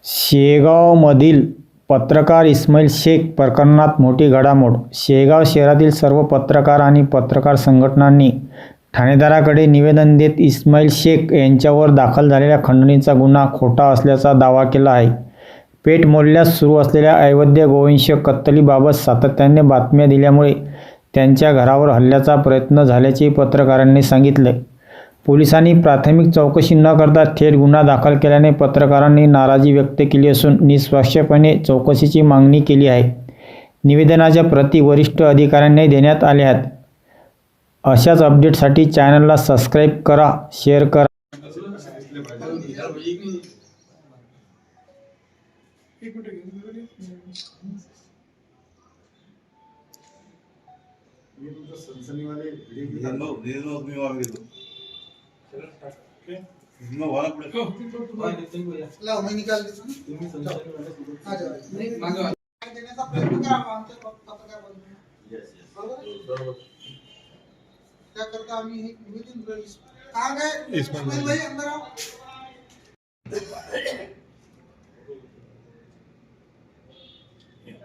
शेगावमधील पत्रकार इस्माईल शेख प्रकरणात मोठी घडामोड. शेगाव शहरातील सर्व पत्रकार आणि पत्रकार संघटनांनी ठाणेदाराकडे निवेदन देत इस्माईल शेख यांच्यावर दाखल झालेला खंडणीचा गुन्हा खोटा असल्याचा दावा केला आहे. पेठ मोहल्ल्यात सुरू असलेल्या अवैध गोवंश कत्तलीबाबत सातत्याने बातम्या दिल्यामुळे त्यांच्या घरावर हल्ल्याचा प्रयत्न झाल्याचे पत्रकारांनी सांगितले. पोलिसांनी प्राथमिक चौकशी न करता थेट गुन्हा दाखल केल्याने पत्रकारांनी नाराजी व्यक्त केली असून निष्पक्षपणे चौकशीची मागणी केली आहे. निवेदनाच्या प्रती वरिष्ठ अधिकाऱ्यांना देण्यात आल्या आहेत. अशाच अपडेटसाठी चॅनलला सबस्क्राईब करा, शेअर करा. त्याकरता आम्ही एक निवेदन कहाँ गए इस्माइल भाई अंदर आओ.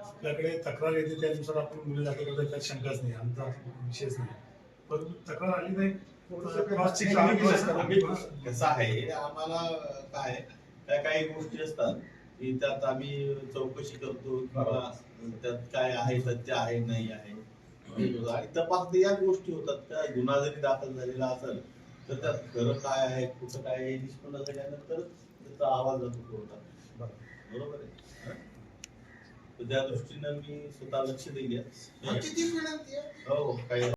आपल्याकडे तक्रार येते त्यानुसार आपण गुन्हे दाखल करतो, त्यात शंकाच नाही, आमचा विषयच नाही. परंतु तक्रार आली नाही कसं आहे, आम्हाला काय त्या काही गोष्टी असतात की त्यात आम्ही चौकशी करतो किंवा त्यात काय आहे, सत्य आहे नाही आहे आणि तपासणी या गोष्टी होतात. त्या गुन्हा जरी दाखल झालेला असेल तर त्यात खरं काय आहे कुठं काय आहे निष्पन्न झाल्यानंतर त्याचा आवाज जातो कोर्टात. बरोबर आहे. तर त्या दृष्टीनं मी स्वतः लक्ष देईल. किती विनंती आहे. हो काय